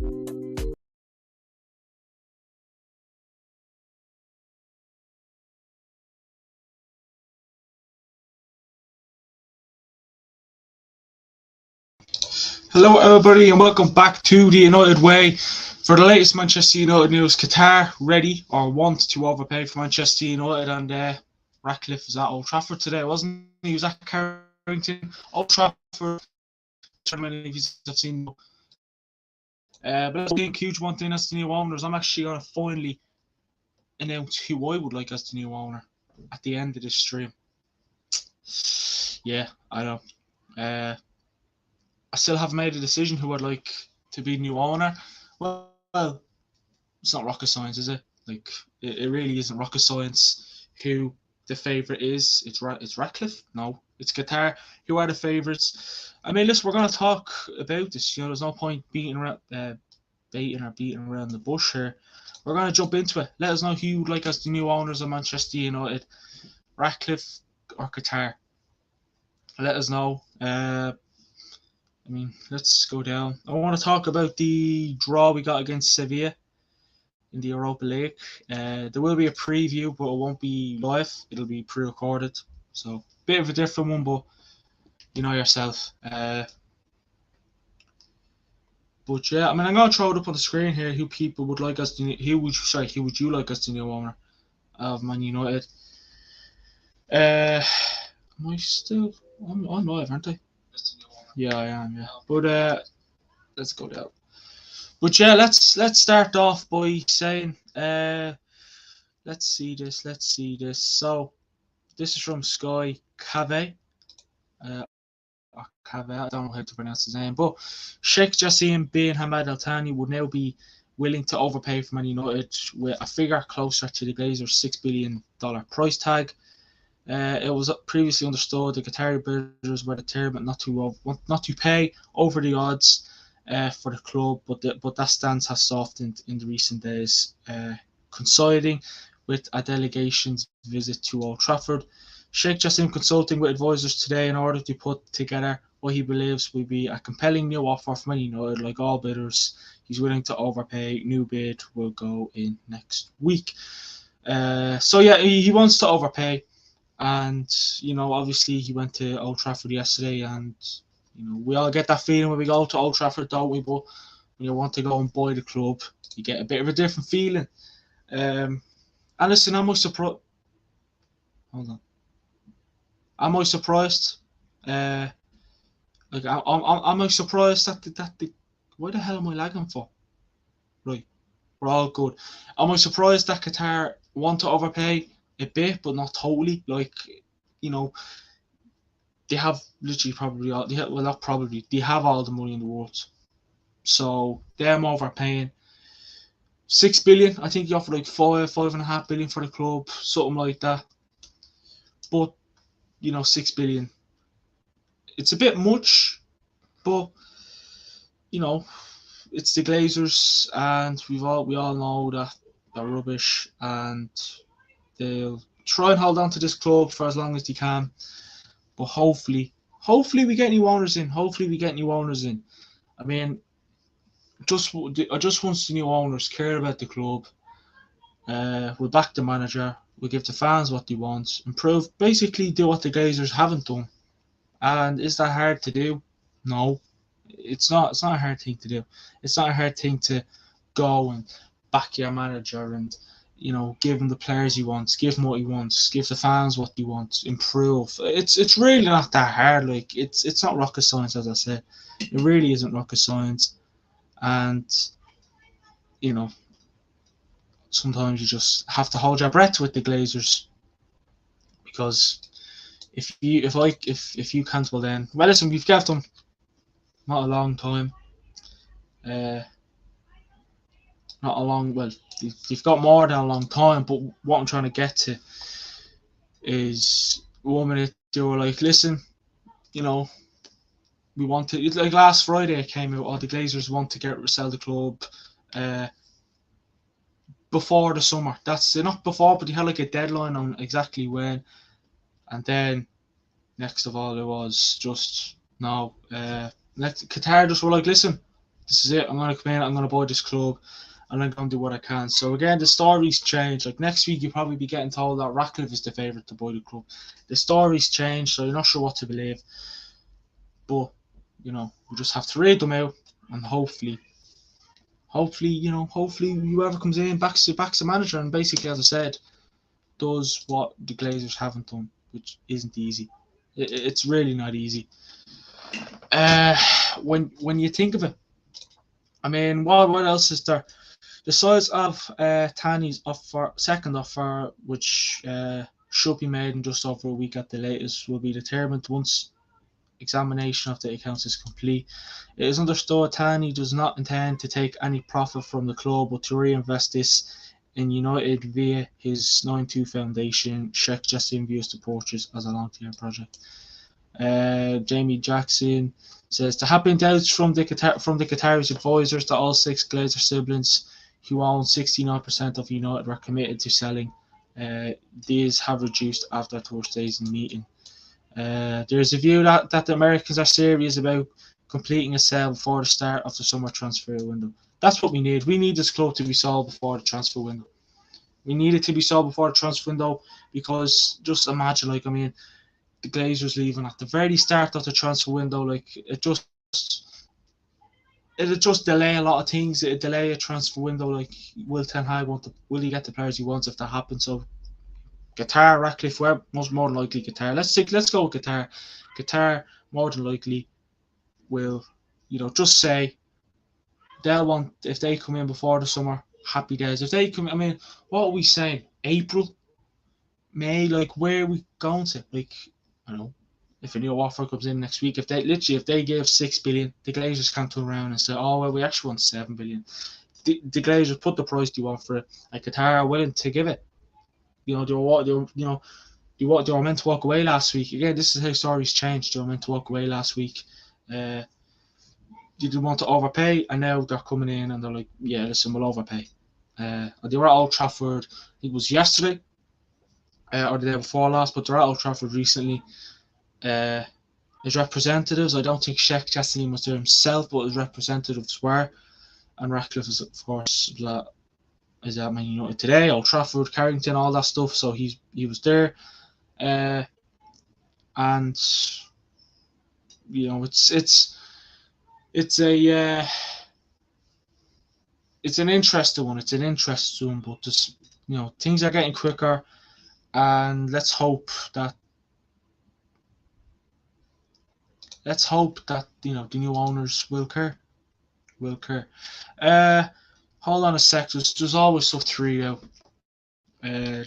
Hello, everybody, and welcome back to the United Way. For the latest Manchester United news, Qatar ready or want to overpay for Manchester United, and Ratcliffe was at Old Trafford today, wasn't he? He was at Carrington, Old Trafford. Many of you have seen. But that's a huge one thing as the new owners. I'm actually going to finally announce who I would like as the new owner at the end of this stream. Yeah, I know. I still haven't made a decision who I'd like to be new owner. Well, it's not rocket science, is it? Like, it really isn't rocket science who the favourite is. It's Ratcliffe? No, it's Qatar. Who are the favourites? I mean, listen, we're going to talk about this. You know, there's no point beating around the bush here. We're going to jump into it. Let us know who you'd like as the new owners of Manchester United, Ratcliffe or Qatar. Let us know. I mean, let's go down. I want to talk about the draw we got against Sevilla in the Europa League. There will be a preview, but it won't be live. It'll be pre-recorded. So, bit of a different one, but you know yourself. But yeah, I mean, I'm gonna throw it up on the screen here. Who people would like us to? Who would you like us to new owner of Man United? Am I still? I'm live, aren't I? Yeah, I am. Yeah, but let's go down. But yeah, let's start off by saying, let's see this. So this is from Sky Cave, or Cave. I don't know how to pronounce his name, but Sheikh Jassim bin Hamad Al Thani would now be willing to overpay for Man United with a figure closer to the Glazers' $6 billion price tag. It was previously understood the Qatari bidders were determined not to pay over the odds for the club, but that stance has softened in the recent days, coinciding with a delegation's visit to Old Trafford. Sheikh Jassim consulting with advisors today in order to put together what he believes will be a compelling new offer for Man United. Like all bidders, he's willing to overpay. New bid will go in next week. So yeah, he wants to overpay. And, you know, obviously he went to Old Trafford yesterday, and, you know, we all get that feeling when we go to Old Trafford, don't we? But when you want to go and buy the club, you get a bit of a different feeling. And listen, am I surprised? Hold on. Am I surprised? Am I surprised that why the hell am I lagging for? Right, we're all good. Am I surprised that Qatar want to overpay a bit, but not totally? Like, you know, they have literally probably all, not probably, they have all the money in the world. So them overpaying 6 billion, I think he offered like 5.5 billion for the club, something like that. But you know, 6 billion, it's a bit much, but you know, it's the Glazers, and we all know that they're rubbish, and they'll try and hold on to this club for as long as they can. But hopefully we get new owners in. I mean, I just want the new owners care about the club. We'll back the manager. We'll give the fans what they want. Improve, basically do what the Glazers haven't done. And is that hard to do? No, it's not. It's not a hard thing to do. It's not a hard thing to go and back your manager and, you know, give him the players he wants, give him what he wants, give the fans what he wants, improve. It's really not that hard. Like, it's not rocket science, as I said. It really isn't rocket science. And, you know, sometimes you just have to hold your breath with the Glazers, because if you cancel, then, well, listen, we've kept them not a long time, uh, not a long, well, they've got more than a long time. But what I'm trying to get to is 1 minute they were like, listen, you know, we want to, like last Friday it came out, the Glazers want to sell the club before the summer. That's not before, but they had like a deadline on exactly when. And then next of all, it was just no. Qatar just were like, listen, This is it. I'm going to come in. I'm going to buy this club, and I'm going to do what I can. So again, the stories change. Like next week, you'll probably be getting told that Ratcliffe is the favourite to buy the club. The stories change, so you're not sure what to believe. But we just have to read them out, and hopefully, whoever comes in backs the manager, and basically, as I said, does what the Glazers haven't done, which isn't easy. It's really not easy. When you think of it, I mean, what else is there? The size of Tani's second offer, which should be made in just over a week at the latest, will be determined once examination of the accounts is complete. It is understood Tani does not intend to take any profit from the club, but to reinvest this in United via his 9-2 foundation. Sheikh Jassim views the purchase as a long-term project. Jamie Jackson says there have been doubts from the Qatari's advisors that all 6 Glazer siblings who own 69% of United were committed to selling. These have reduced after Thursday's meeting. There's a view that the Americans are serious about completing a sale before the start of the summer transfer window. That's what we need. We need this club to be sold before the transfer window. We need it to be sold before the transfer window because just imagine, the Glazers leaving at the very start of the transfer window, it'll just delay a lot of things. It'll delay a transfer window. Will Ten Hag will he get the players he wants if that happens? So Qatar, Ratcliffe, more than likely Qatar. Let's go with Qatar. Qatar more than likely will, just say they'll want, if they come in before the summer, happy days. If they come, what are we saying? April, May, where are we going to? I don't know. If a new offer comes in next week, if they give 6 billion, the Glazers can't turn around and say, oh well, we actually want 7 billion. The Glazers put the price they want for it, and Qatar are willing to give it. They were meant to walk away last week. Again, this is how stories change. They were meant to walk away last week. They didn't want to overpay, and now they're coming in and they're like, yeah, listen, we'll overpay. They were at Old Trafford, I think it was yesterday, or the day before last, but they're at Old Trafford recently. His representatives, I don't think Sheikh Jassim was there himself, but his representatives were, and Ratcliffe is, of course, is at Man United today, Old Trafford, Carrington, all that stuff. So he was there, and it's an interesting one. It's an interesting one, but just things are getting quicker, and let's hope that the new owners will care. Hold on a sec. There's always stuff to read out. I'm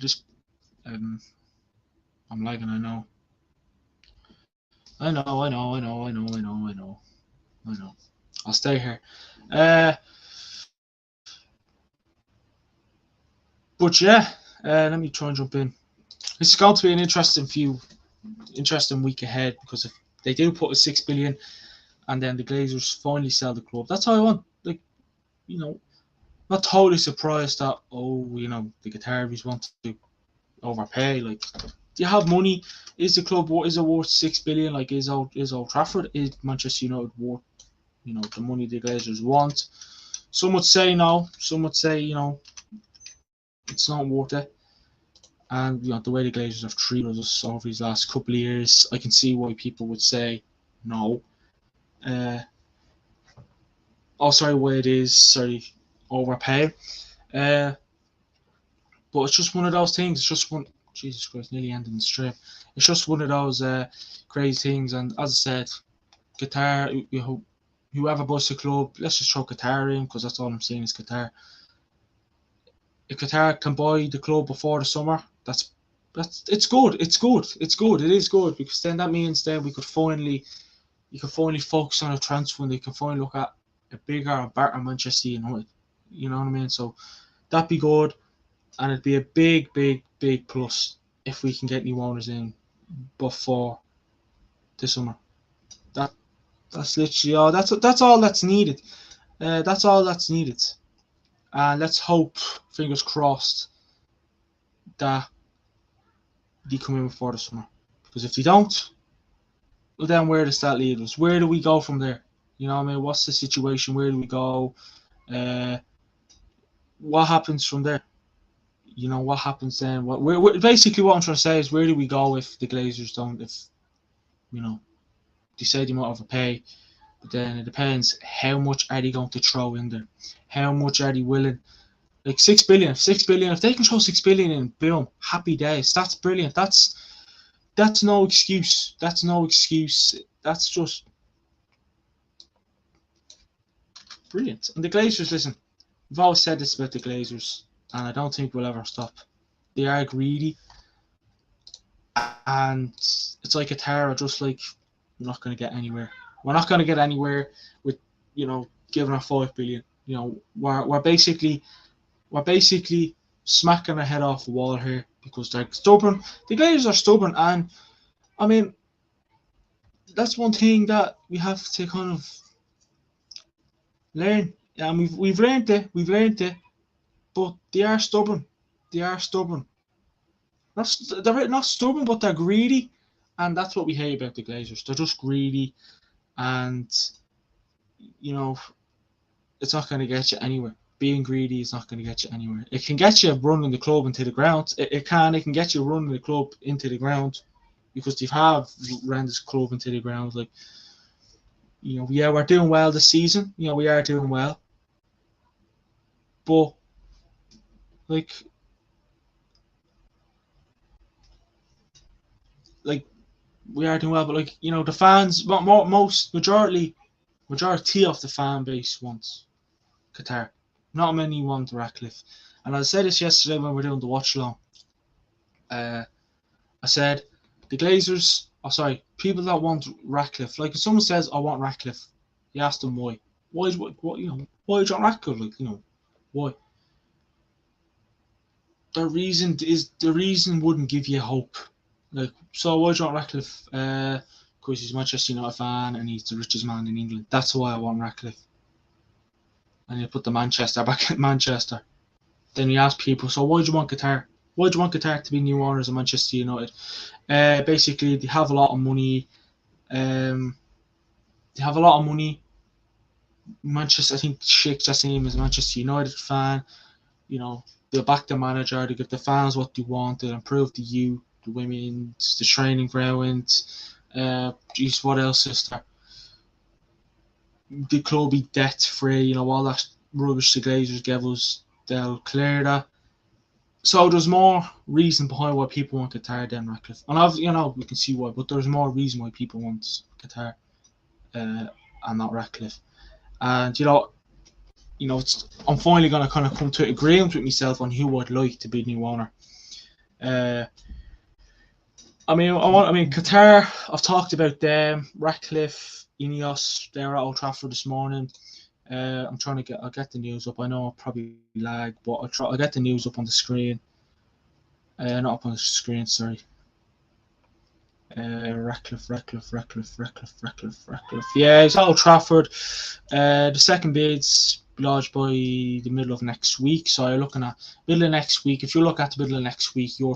lagging. I know. I'll stay here. But yeah, let me try and jump in. This is going to be an interesting week ahead, because if they do put a 6 billion, and then the Glazers finally sell the club, that's all I want. Not totally surprised that the Qataris want to overpay. Do you have money? Is the club worth 6 billion? Is Old Trafford, is Manchester United worth the money the Glazers want? Some would say no. Some would say it's not worth it. And the way the Glazers have treated us over these last couple of years, I can see why people would say no. Overpay. But it's just one of those things. It's just one. Jesus Christ, nearly ending the strip. It's just one of those crazy things. And as I said, Qatar, whoever buys the club, let's just throw Qatar in, because that's all I'm saying is Qatar. If Qatar can buy the club before the summer, it's good. It is good, because then that means then you can finally focus on a transfer, and they can finally look at a bigger and better Manchester United. You know what I mean? So that'd be good, and it'd be a big plus if we can get new owners in before the summer. That's literally all. That's all that's needed. That's all that's needed. And let's hope, fingers crossed, that they come in before the summer. Because if they don't, well, then where does that lead us? Where do we go from there? You know what I mean? What's the situation? Where do we go? What happens from there? You know, what happens then? Basically what I'm trying to say is, where do we go if the Glazers don't? If you know, they say they might overpay, but then it depends how much are they going to throw in there? How much are they willing? Like 6 billion, 6 billion. If they can throw 6 billion in, boom, happy days. That's brilliant. That's no excuse. That's no excuse. That's just brilliant. And the Glazers, listen, we've always said this about the Glazers, and I don't think we'll ever stop. They are greedy, and it's like Qatar are just like, we're not going to get anywhere. We're not going to get anywhere with, giving her 5 billion. We're basically smacking our head off the wall here because they're stubborn. The Glazers are stubborn, and I mean, that's one thing that we have to kind of learn. And we've learned it, but they are stubborn. They are stubborn. They're not stubborn, but they're greedy, and that's what we hate about the Glazers. They're just greedy, and it's not going to get you anywhere. Being greedy is not going to get you anywhere. It can get you running the club into the ground. It can get you running the club into the ground, because they have ran this club into the ground. Like, we're doing well this season. We are doing well, but like we are doing well. But the fans, majority of the fan base wants Qatar. Not many want Ratcliffe. And I said this yesterday when we were doing the watch along. I said the Glazers, people that want Ratcliffe. Like, if someone says, I want Ratcliffe, you ask them why. Why do you want Ratcliffe? Why? The reason wouldn't give you hope. So why do you want Ratcliffe? Because he's a Manchester United fan and he's the richest man in England. That's why I want Ratcliffe. And you put the Manchester back at Manchester. Then you ask people, so why do you want Qatar? Why do you want Qatar to be new owners of Manchester United? Basically, they have a lot of money. Manchester, I think Sheikh Jassim is a Manchester United fan. They'll back the manager. They give the fans what they want. They'll improve the youth, the women, the training ground. What else is there? The club be debt free, all that rubbish the Glazers give us, they'll clear that. So there's more reason behind why people want Qatar than Ratcliffe. And we can see why, but there's more reason why people want Qatar and not Ratcliffe. And I'm finally gonna kind of come to agreement with myself on who I'd like to be new owner. Qatar, I've talked about them. Ratcliffe, Ineos, they're at Old Trafford this morning. I'll get the news up. I know I'll probably lag, but I'll get the news up on the screen. Not up on the screen, sorry. Ratcliffe. Yeah, it's at Old Trafford. The second bid's lodged by the middle of next week. So you're looking at middle of next week. If you look at the middle of next week, you're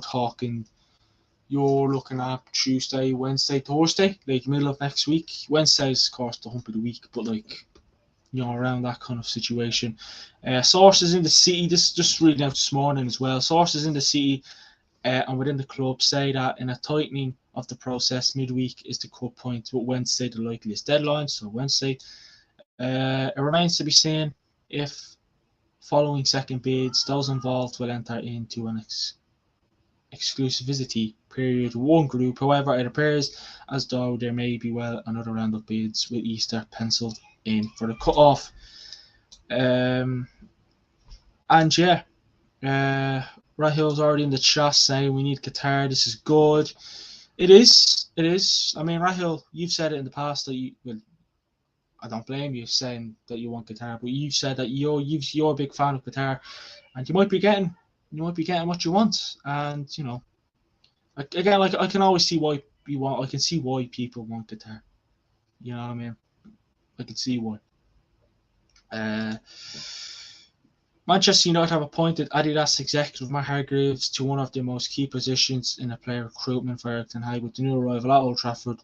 looking at Tuesday, Wednesday, Thursday, middle of next week. Wednesday is, of course, the hump of the week, but around that kind of situation. Sources in the city, this just reading out this morning as well. Sources in the city and within the club say that in a tightening of the process, midweek is the cut point, but Wednesday the likeliest deadline. So Wednesday, it remains to be seen if following second bids, those involved will enter into an exclusivity period with one group. However, it appears as though there may be another round of bids with Easter penciled in for the cut-off. Rahil's already in the chat saying we need Qatar. This is good. It is. I mean, Rahil, you've said it in the past that I don't blame you saying that you want Qatar, but you've said that you're a big fan of Qatar, and you might be getting what you want. And again, I can always see why I can see why people want Qatar. You know what I mean? I can see why. Manchester United have appointed Adidas executive Matt Hargreaves to one of the most key positions in a player recruitment for Eric Ten Hag, with the new arrival at Old Trafford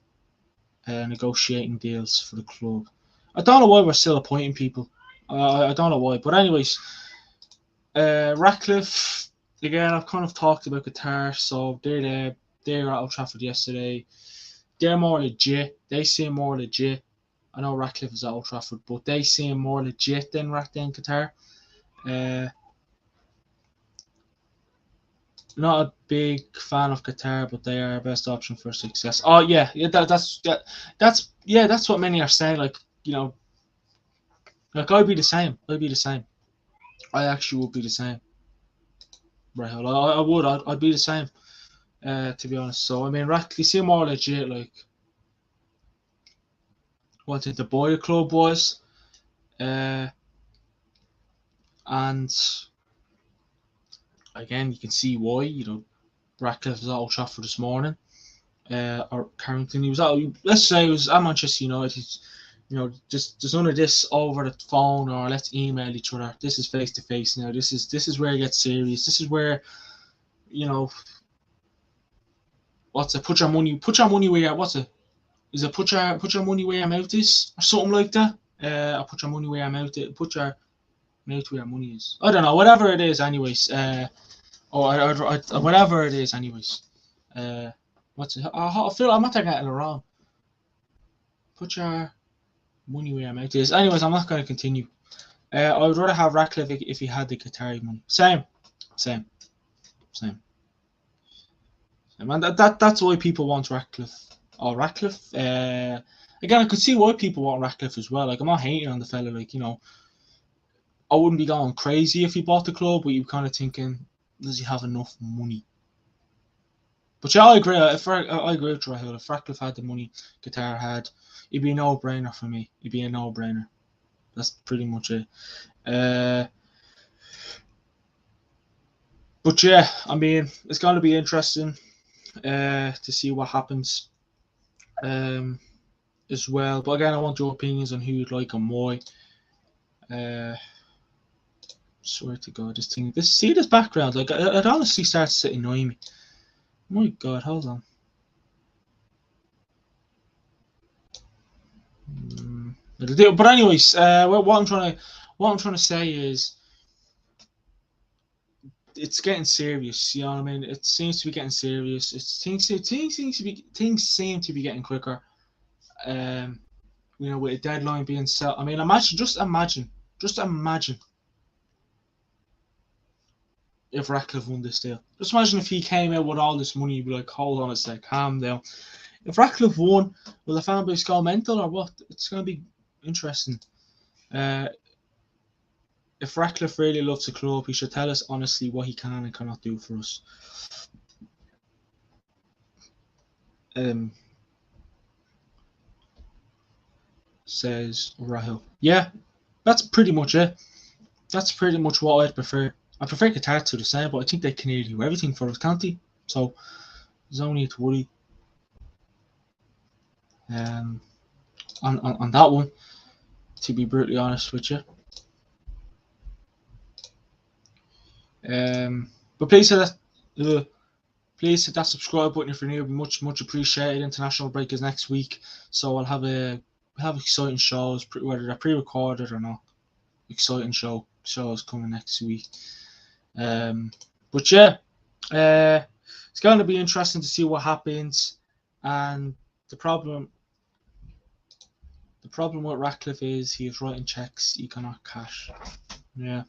negotiating deals for the club. I don't know why we're still appointing people. I don't know why. But anyways, Ratcliffe, again, I've kind of talked about Qatar, so they're there. They were at Old Trafford yesterday. They're more legit. They seem more legit. I know Ratcliffe is at Old Trafford, but they seem more legit than Qatar. Not a big fan of Qatar, but they are our best option for success. Oh yeah, that's what many are saying. Like, like I'd be the same. I'd be the same. I actually would be the same. Right, I would. I'd be the same. To be honest. So I mean, Ratcliffe seem more legit. Like, what did the Boy Club was, and again, you can see why. Ratcliffe was at Old Trafford this morning. Or Carrington. He was at. Let's say he was at Manchester United. Just there's none of this over the phone or let's email each other. This is face to face now. This is where it gets serious. This is where, what's it? Put your money where your what's it? Is it put your money where your mouth is or something like that? Or put your money where your mouth is. Put your mouth where your money is. I don't know. Whatever it is, anyways. Or whatever it is, anyways. What's it? I feel I'm not getting it wrong. Put your money where your mouth is. Anyways, I'm not going to continue. I would rather have Ratcliffe if he had the Qatari money. Same. And that's why people want Ratcliffe. Or Ratcliffe. Again, I could see why people want Ratcliffe as well. Like, I'm not hating on the fella. Like, I wouldn't be going crazy if he bought the club, but you're kind of thinking, does he have enough money? But yeah, I agree. I agree with Rahul. If Ratcliffe had the money Qatar had, it'd be a no-brainer for me. It'd be a no-brainer. That's pretty much it. But yeah, I mean, it's going to be interesting to see what happens as well. But again, I want your opinions on who you'd like and why. Swear to God, see this background, like it honestly starts to annoy me. My God, hold on. But anyways, what I'm trying to say is, it's getting serious. You know what I mean? It seems to be getting serious. Things seem to be getting quicker. With a deadline being set. I mean, just imagine if Ratcliffe won this deal. Just imagine if he came out with all this money. You'd be like, hold on a sec, calm down. If Ratcliffe won, will the fan base go mental or what? It's going to be interesting. If Ratcliffe really loves the club, he should tell us honestly what he can and cannot do for us. Says Rahul. Yeah, that's pretty much it. That's pretty much what I'd prefer. I prefer Qatar to the same, but I think they can nearly do everything for us, can't they? So there's no need to worry on that one, to be brutally honest with you. But please hit that subscribe button if you're new. It'll be much appreciated. International break is next week, so I'll have exciting shows, whether they're pre-recorded or not. Exciting shows coming next week. But yeah, it's going to be interesting to see what happens. And the problem with Ratcliffe is he is writing checks he cannot cash. Yeah.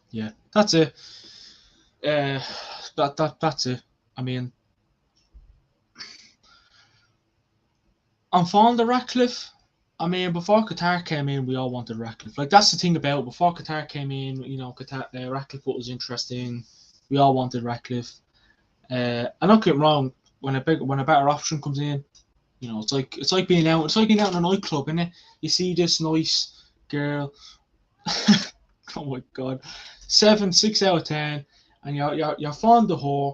Yeah, that's it. That's it. I mean, I'm fond of Ratcliffe. I mean, before Qatar came in, we all wanted Ratcliffe. Like, that's the thing about before Qatar came in. Ratcliffe was interesting. We all wanted Ratcliffe. I'm not getting wrong. When a better option comes in, it's like being out. It's like being out in a nightclub, isn't it? You see this nice girl. Oh my God, 6 out of 10, and you're fond of her.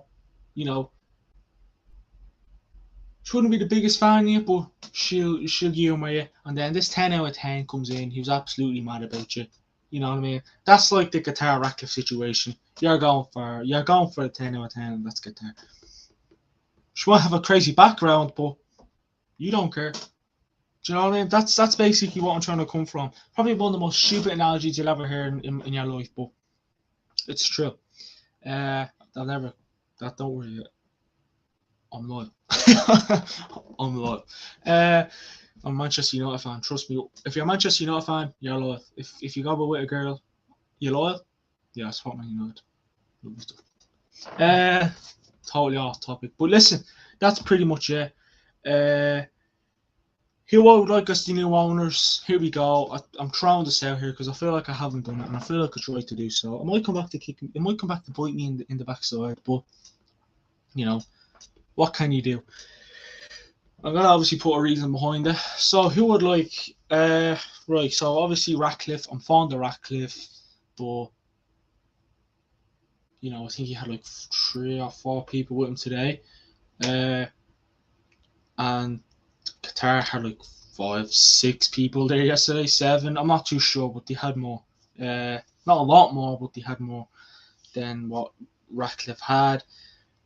She wouldn't be the biggest fan yet, but she'll humour you. And then this 10 out of 10 comes in. He was absolutely mad about you. You know what I mean? That's like the Qatar Ratcliffe situation. You're going for a 10 out of 10, and that's Qatar. She might have a crazy background, but you don't care. Do you know what I mean? That's basically what I'm trying to come from. Probably one of the most stupid analogies you'll ever hear in your life, but it's true. Don't worry. I'm loyal. I'm loyal. I'm a Manchester United fan. Trust me. If you're a Manchester United fan, you're loyal. If you go with a girl, you're loyal. Yeah, I support Man United. Lovely stuff. Totally off topic. But listen, that's pretty much it. Who I would like as the new owners? Here we go. I'm throwing this out here because I feel like I haven't done it, and I feel like I tried to do so. It might come back to bite me in the backside, but you know, what can you do? I'm gonna obviously put a reason behind it. So who would like? Right. So obviously Ratcliffe. I'm fond of Ratcliffe, but you know I think he had like 3 or 4 people with him today, and Qatar had like 5, 6 people there yesterday. 7. I'm not too sure, but they had more. Not a lot more, but they had more than what Ratcliffe had.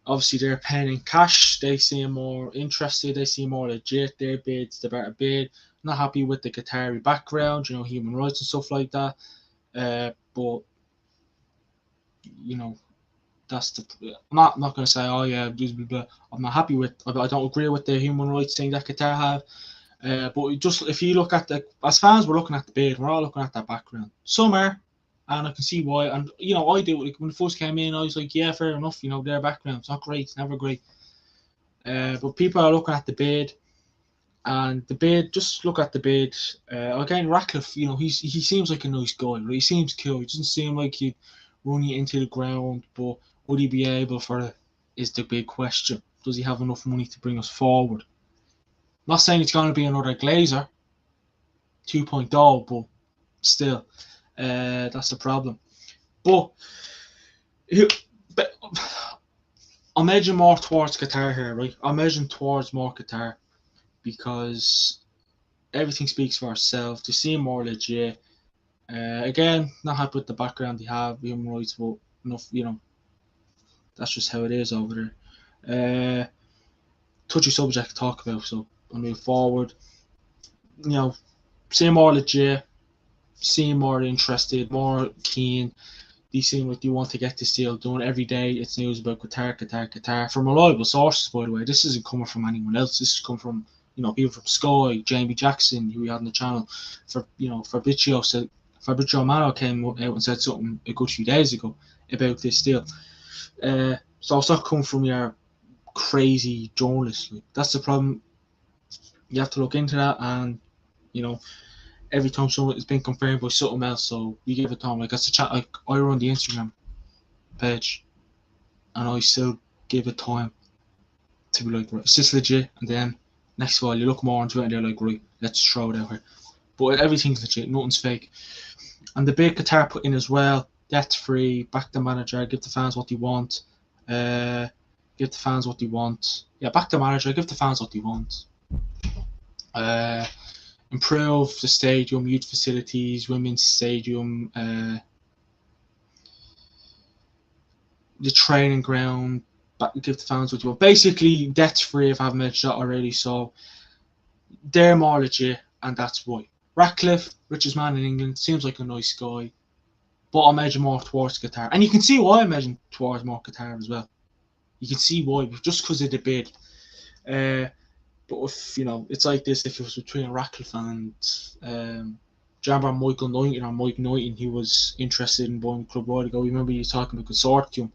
Obviously, they're paying in cash. They seem more interested. They seem more legit. Their bid's the better bid. Not happy with the Qatari background, human rights and stuff like that. But that's the. I'm not going to say, oh yeah, blah, blah, blah. I'm not happy with. I don't agree with the human rights thing that Qatar have. But if you look at as fans, we're looking at the bid. We're all looking at that background. Some are. And I can see why. And, I do. Like, when it first came in, I was like, yeah, fair enough. Their background's not great. It's never great. But people are looking at the bid. And the bid, just look at the bid. Again, Ratcliffe, he seems like a nice guy. Right? He seems cool. He doesn't seem like he'd run you into the ground. But would he be able for it is the big question. Does he have enough money to bring us forward? I'm not saying it's going to be another Glazer 2.0, but still. That's the problem. But I'm edging more towards Qatar here, right? I'm edging towards more Qatar because everything speaks for itself. They seem more legit. Again, not happy with the background they have, human rights, but enough, that's just how it is over there. Touchy subject to talk about, so I'll move forward. Seem more legit. Seem more interested, more keen. They seem like they want to get this deal done. Every day it's news about Qatar. From reliable sources, by the way. This isn't coming from anyone else. This is coming from, people from Sky, Jamie Jackson, who we had on the channel. Fabrizio Romano came out and said something a good few days ago about this deal. So it's not coming from your crazy journalists. That's the problem. You have to look into that, and, every time someone has been confirmed by something else, so we give it time. Like, that's the chat. Like, I run the Instagram page, and I still give it time to be like, right, is this legit? And then next of all, you look more into it, and they're like, right, let's throw it out here. But everything's legit, nothing's fake. And the big Qatar put in as well, debt free, back the manager, give the fans what they want. Give the fans what they want. Yeah, back the manager, give the fans what they want. Improve the stadium, youth facilities, women's stadium, the training ground, give the fans what you want. Basically, debt free, if I haven't mentioned that already. So they're more legit, and that's why. Ratcliffe, richest man in England, seems like a nice guy, but I'm edging more towards Qatar. And you can see why I'm edging towards more Qatar as well. You can see why, just because of the bid. But if, it's like this, if it was between Ratcliffe and Michael Knighton or Mike Knighton, he was interested in buying the club right ago. Remember you talking about consortium.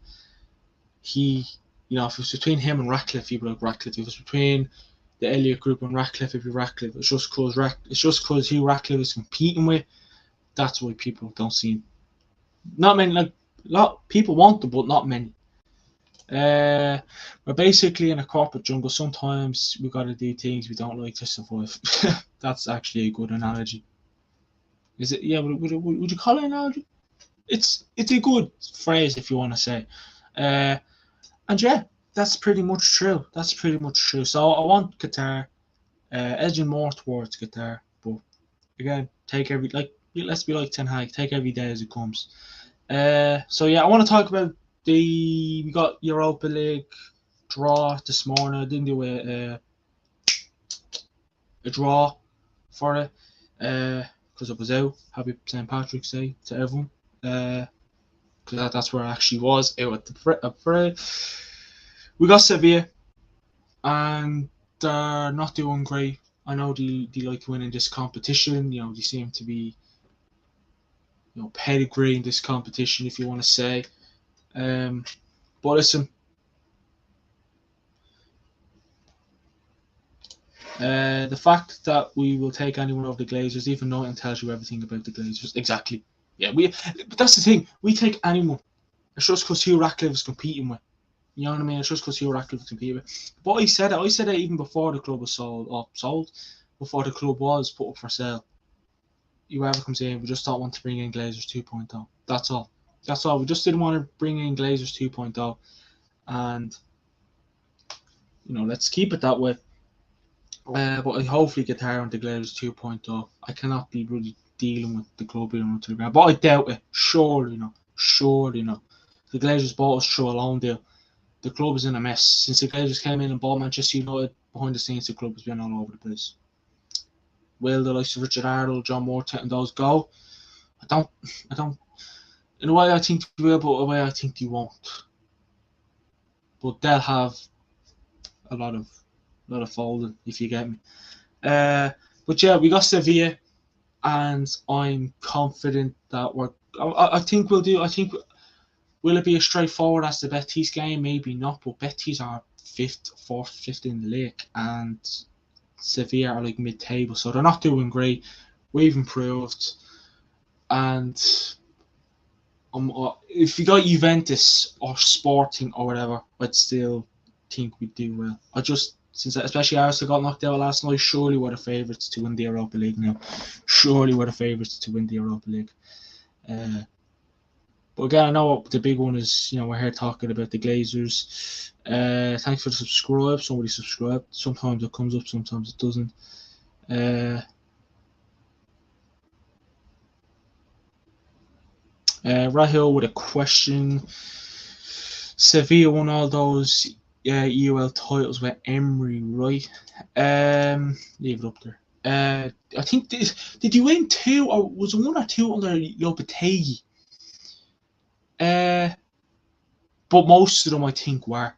If it was between him and Ratcliffe, he'd be like Ratcliffe. If it was between the Elliott Group and Ratcliffe, it'd be Ratcliffe. It's just because who Ratcliffe is competing with. That's why people don't see him. Not many, a lot people want him, but not many. We're basically in a corporate jungle. Sometimes we got to do things we don't like to survive. That's actually a good analogy. Is it? Yeah. Would you call it an analogy? It's a good phrase if you want to say. And yeah, that's pretty much true. So I want Qatar, edging more towards Qatar, but again, take let's be like Ten Hag. Take every day as it comes. So yeah, I want to talk about we got Europa League draw this morning. I didn't do a draw for it because I was out. Happy St. Patrick's Day to everyone. Because that's where I actually was out at the parade. We got Sevilla, and they're not doing great. I know they like winning this competition. You know, they seem to be, pedigree in this competition, if you want to say. But listen, the fact that we will take anyone over the Glazers, even though it tells you everything about the Glazers, exactly. Yeah, but that's the thing. We take anyone. It's just because who Ratcliffe is competing with. You know what I mean? It's just because who Ratcliffe is competing with. But I said it even before the club was sold, before the club was put up for sale. Whoever comes in, we just don't want to bring in Glazers 2.0. That's all. That's all. We just didn't want to bring in Glazers 2.0. And, let's keep it that way. But I hopefully Qatar on the Glazers 2.0. I cannot be really dealing with the club being run to the ground. But I doubt it. Surely not. The Glazers bought us through a loan deal. The club is in a mess. Since the Glazers came in and bought Manchester United, behind the scenes the club has been all over the place. Will the likes of Richard Arnold, John Morton and those go? I don't. In a way I think they will, but in a way I think they won't. But they'll have a lot of folding, if you get me. But yeah, we got Sevilla, and I'm confident that I think we'll do. I think will it be as straightforward as the Betis game? Maybe not, but Betis are fourth, fifth in the league, and Sevilla are like mid-table, so they're not doing great. We've improved, and if you got Juventus or Sporting or whatever, I'd still think we'd do well. Especially Arsenal got knocked out last night, surely we're the favourites to win the Europa League now. Surely we're the favourites to win the Europa League. But again, I know the big one is, we're here talking about the Glazers. Thanks for the subscribe. Somebody subscribed. Sometimes it comes up, sometimes it doesn't. Rahil with a question. Sevilla won all those EUL titles with Emery, right? Leave it up there. I think did you win 2 or was it 1 or 2 under Lopetegui? But most of them I think were.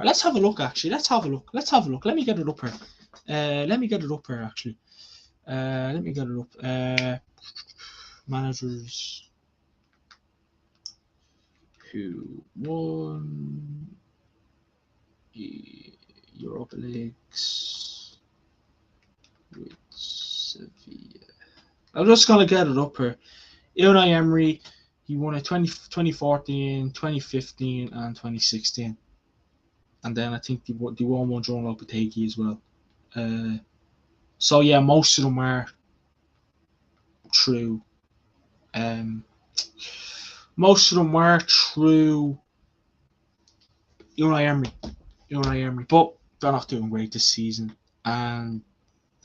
Let's have a look actually. Let's have a look. Let me get it up here. Actually. Let me get it up. Managers who won Europa Leagues with Sevilla. I'm just gonna get it up here. Unai Emery, he won it 2014, 2015, and 2016. And then I think they won one during Lopetegui as well. So yeah, most of them are true. Most of them were through Unai Emery, but they're not doing great this season. And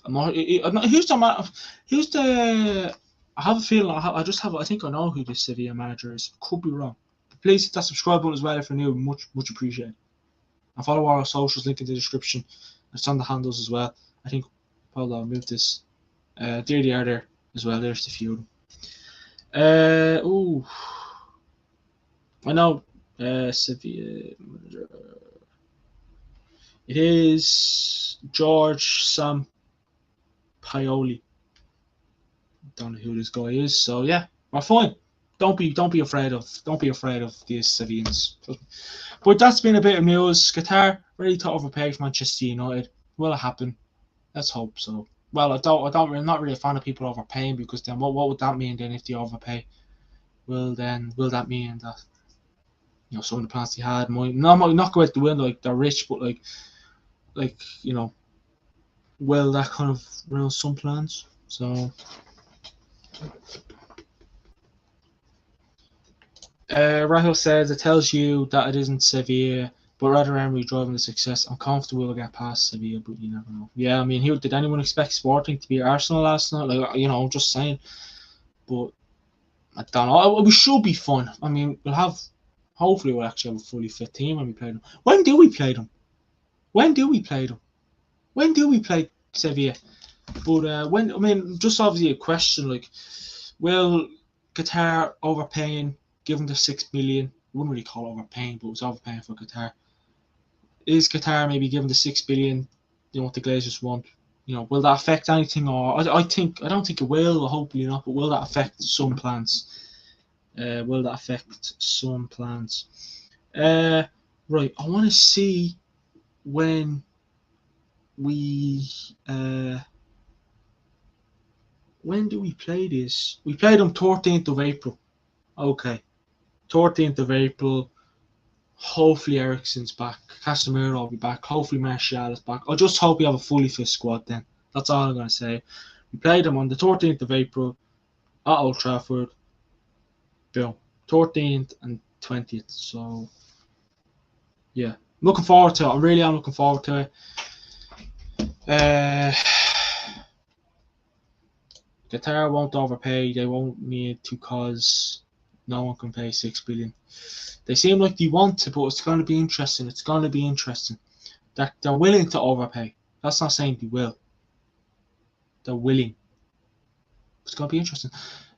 I'm not. Who's the? I have a feeling. I think I know who the Sevilla manager is. Could be wrong. But please hit that subscribe button as well if you're new. Much appreciated. And follow our socials. Link in the description. It's on the handles as well. I think. Hold on, move this. There they are there as well. There's the few of them. I know Sevilla. It is George Sampaoli. Don't know who this guy is. So yeah, we're fine. Don't be afraid of these Sevillans. But that's been a bit of news. Qatar ready to overpay for Manchester United. Will it happen? Let's hope so. Well, I'm not really a fan of people overpaying, because then what would that mean then if they overpay? Will that mean that some of the plans they had might not go out the window, like they're rich, but like will that kind of ruin some plans? So Rahul says it tells you that it isn't Sevilla But rather Emery driving the success, I'm comfortable we'll get past Sevilla, but you never know. Yeah, I mean, did anyone expect Sporting to beat Arsenal last night? Like, you know, just saying. But I don't know. We should be fun. I mean, hopefully we'll actually have a fully fit team when we play them. When do we play them? When do we play them? When do we play Sevilla? But I mean, just obviously a question like, will Qatar overpaying, given the 6 billion? I wouldn't really call it overpaying, but it was overpaying for Qatar. Is Qatar maybe given the 6 billion? You know what the Glazers want? You know, will that affect anything? Or I don't think it will. Hopefully not. But will that affect some plans? Will that affect some plans? Right. I want to see when we. When do we play this? We played on 13th of April. Okay. 13th of April. Hopefully Eriksen's back. Casemiro will be back. Hopefully Martial is back. I just hope we have a fully fit squad then. That's all I'm going to say. We played them on the 13th of April at Old Trafford. Boom. 13th and 20th. So, yeah. I'm looking forward to it. I really am looking forward to it. Qatar won't overpay. They won't need to cause no one can pay 6 billion. They seem like they want to, but it's going to be interesting. It's going to be interesting. They're willing to overpay. That's not saying they will. They're willing. It's going to be interesting.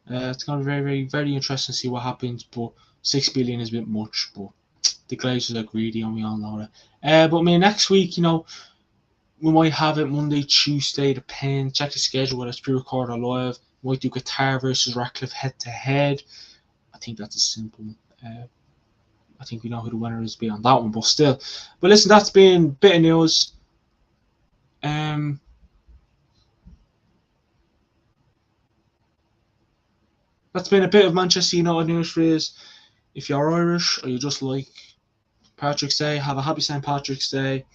It's going to be very, very, very interesting to see what happens. But 6 billion is a bit much. But the Glazers are greedy, and we all know that. But I mean, next week, you know, we might have it Monday, Tuesday, depending. Check the schedule whether it's pre-recorded or live. We might do Qatar versus Ratcliffe head-to-head. I think that's a simple. I think we know who the winner is be on that one, but still. But listen, that's been a bit of news. That's been a bit of Manchester United news for you. If you're Irish or you just like Patrick's Day, have a happy St. Patrick's Day.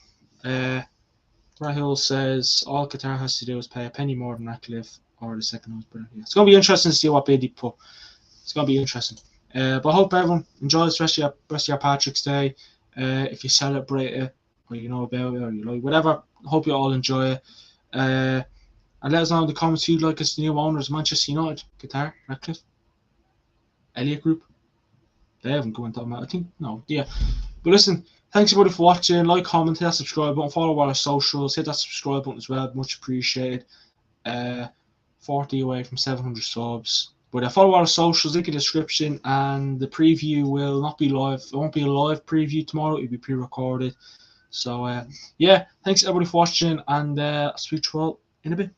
Rahul says all Qatar has to do is pay a penny more than Ratcliffe or the second most brilliant. Yeah. It's going to be interesting to see what bid they put. It's going to be interesting. But I hope everyone enjoys the rest of your Patrick's Day. If you celebrate it or you know about it or you like whatever, I hope you all enjoy it. And let us know in the comments who you'd like us the new owners of Manchester United, Qatar, Ratcliffe, Elliott Group. They haven't gone into that. I think no, yeah. But listen, thanks everybody for watching. Like, comment, hit that subscribe button, follow all our socials, hit that subscribe button as well. Much appreciated. 40 away from 700 subs. But follow our socials, link in the description, and the preview will not be live. It won't be a live preview tomorrow. It'll be pre-recorded. So yeah, thanks everybody for watching, and I'll speak to you all in a bit.